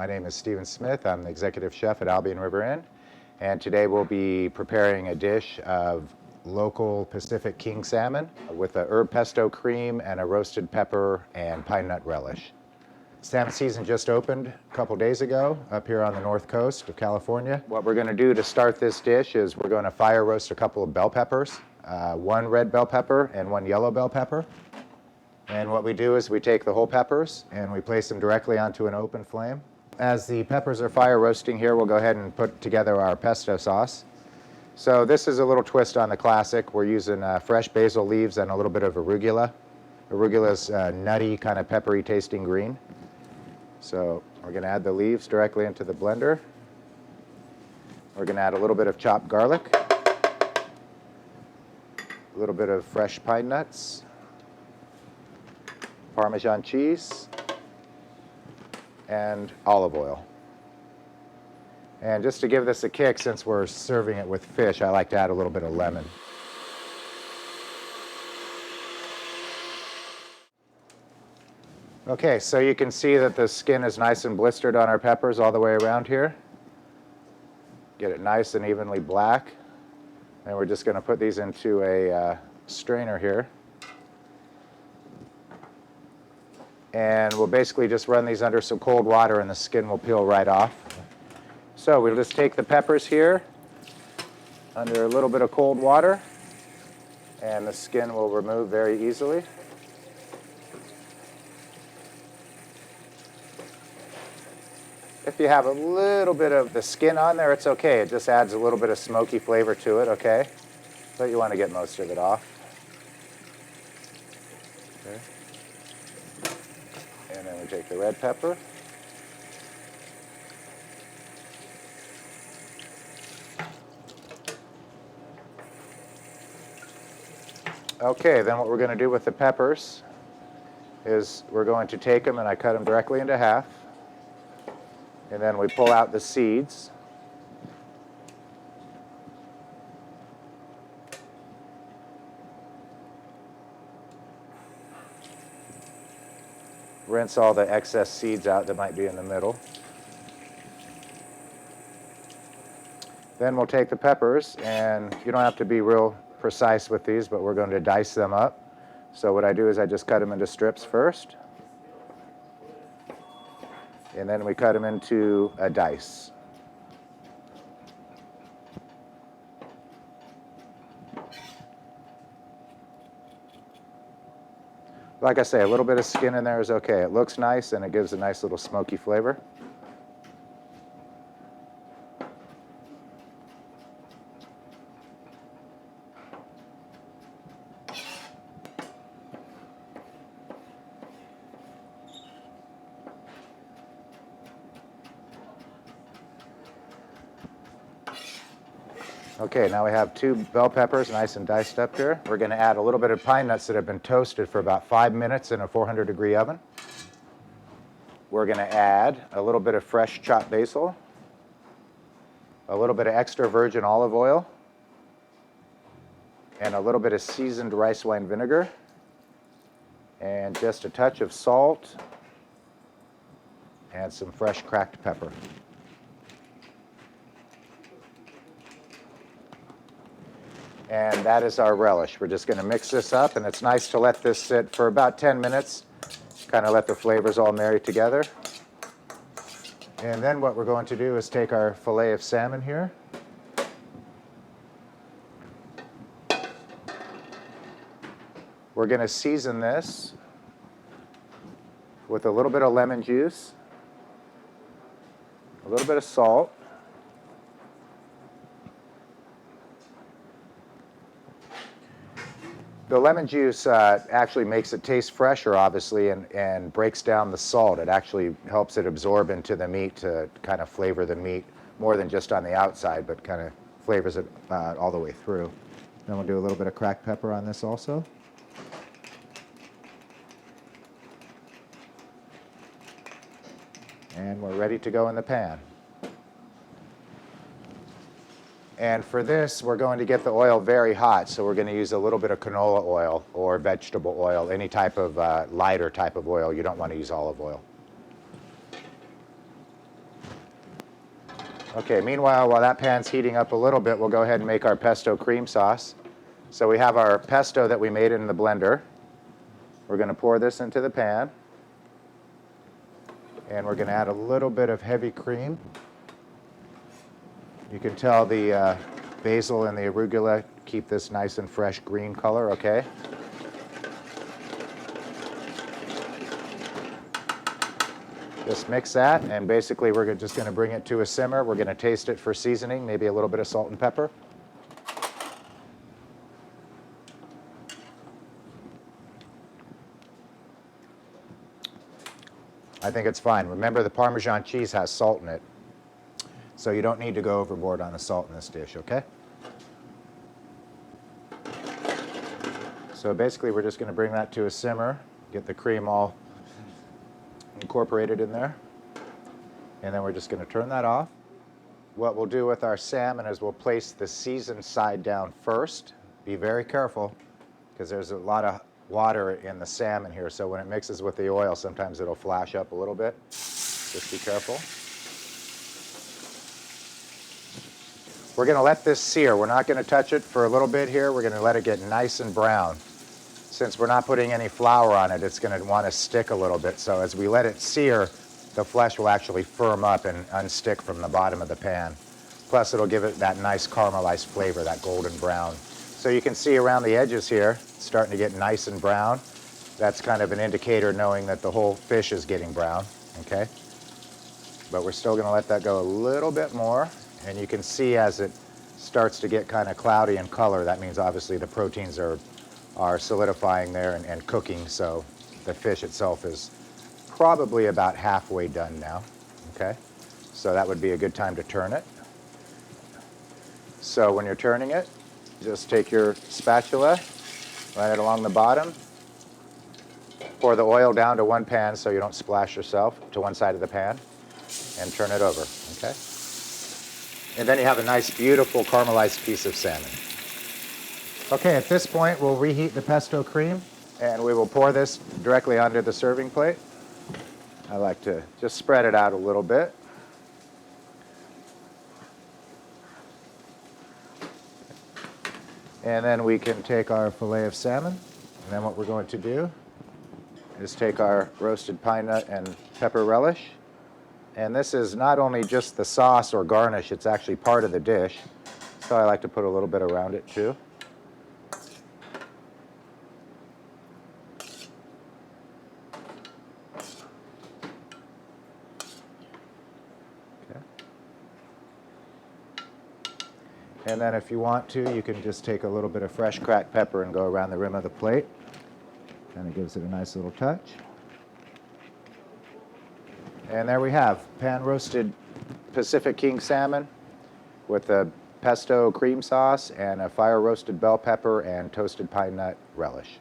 My name is Stephen Smith. I'm the executive chef at Albion River Inn, and today we'll be preparing a dish of local Pacific king salmon with a herb pesto cream and a roasted pepper and pine nut relish. Salmon season just opened a couple days ago up here on the north coast of California. What we're going to do to start this dish is we're going to fire roast a couple of bell peppers, one red bell pepper and one yellow bell pepper. And what we do is we take the whole peppers and we place them directly onto an open flame. As the peppers are fire roasting here, we'll go ahead and put together our pesto sauce. So this is a little twist on the classic. We're using fresh basil leaves and a little bit of arugula. Arugula is nutty, kind of peppery tasting green. So we're going to add the leaves directly into the blender. We're going to add a little bit of chopped garlic, a little bit of fresh pine nuts, Parmesan cheese, and olive oil. And just to give this a kick, since we're serving it with fish, I like to add a little bit of lemon. Okay, so you can see that the skin is nice and blistered on our peppers all the way around here. Get it nice and evenly black. And we're just going to put these into a strainer here. And we'll basically just run these under some cold water and the skin will peel right off. So we'll just take the peppers here under a little bit of cold water and the skin will remove very easily. If you have a little bit of the skin on there, it's okay. It just adds a little bit of smoky flavor to it, okay? But you want to get most of it off. Okay. And then we take the red pepper. Okay, then what we're going to do with the peppers is we're going to take them and I cut them directly into half. And then we pull out the seeds. Rinse all the excess seeds out that might be in the middle. Then we'll take the peppers, and you don't have to be real precise with these, but we're going to dice them up. So what I do is I just cut them into strips first. And then we cut them into a dice. Like I say, a little bit of skin in there is okay. It looks nice and it gives a nice little smoky flavor. Okay, now we have 2 bell peppers nice and diced up here. We're going to add a little bit of pine nuts that have been toasted for about 5 minutes in a 400-degree oven. We're going to add a little bit of fresh chopped basil, a little bit of extra virgin olive oil, and a little bit of seasoned rice wine vinegar, and just a touch of salt, and some fresh cracked pepper. And that is our relish. We're just going to mix this up, and it's nice to let this sit for about 10 minutes, kind of let the flavors all marry together. And then what we're going to do is take our fillet of salmon here. We're going to season this with a little bit of lemon juice, a little bit of salt, the lemon juice actually makes it taste fresher, obviously, and breaks down the salt. It actually helps it absorb into the meat to kind of flavor the meat more than just on the outside, but kind of flavors it all the way through. Then we'll do a little bit of cracked pepper on this also. And we're ready to go in the pan. And for this, we're going to get the oil very hot, so we're going to use a little bit of canola oil or vegetable oil, any type of lighter type of oil. You don't want to use olive oil. Okay, meanwhile, while that pan's heating up a little bit, we'll go ahead and make our pesto cream sauce. So we have our pesto that we made in the blender. We're going to pour this into the pan. And we're going to add a little bit of heavy cream. You can tell the basil and the arugula keep this nice and fresh green color, okay? Just mix that, and basically we're just going to bring it to a simmer. We're going to taste it for seasoning, maybe a little bit of salt and pepper. I think it's fine. Remember, the Parmesan cheese has salt in it, so you don't need to go overboard on the salt in this dish, okay? So basically we're just going to bring that to a simmer, get the cream all incorporated in there, and then we're just going to turn that off. What we'll do with our salmon is we'll place the seasoned side down first. Be very careful, because there's a lot of water in the salmon here, so when it mixes with the oil, sometimes it'll flash up a little bit. Just be careful. We're going to let this sear. We're not going to touch it for a little bit here. We're going to let it get nice and brown. Since we're not putting any flour on it, it's going to want to stick a little bit. So as we let it sear, the flesh will actually firm up and unstick from the bottom of the pan. Plus, it'll give it that nice caramelized flavor, that golden brown. So you can see around the edges here, it's starting to get nice and brown. That's kind of an indicator knowing that the whole fish is getting brown, okay? But we're still going to let that go a little bit more. And you can see as it starts to get kind of cloudy in color, that means obviously the proteins are solidifying there and cooking, so the fish itself is probably about halfway done now, okay? So that would be a good time to turn it. So when you're turning it, just take your spatula, run it along the bottom, pour the oil down to one pan so you don't splash yourself, to one side of the pan, and turn it over, okay? And then you have a nice, beautiful caramelized piece of salmon. Okay, at this point, we'll reheat the pesto cream, and we will pour this directly onto the serving plate. I like to just spread it out a little bit. And then we can take our fillet of salmon, and then what we're going to do is take our roasted pine nut and pepper relish. And this is not only just the sauce or garnish, it's actually part of the dish. So I like to put a little bit around it too. Okay. And then if you want to, you can just take a little bit of fresh cracked pepper and go around the rim of the plate. Kind of gives it a nice little touch. And there we have pan-roasted Pacific King salmon with a pesto cream sauce and a fire-roasted bell pepper and toasted pine nut relish.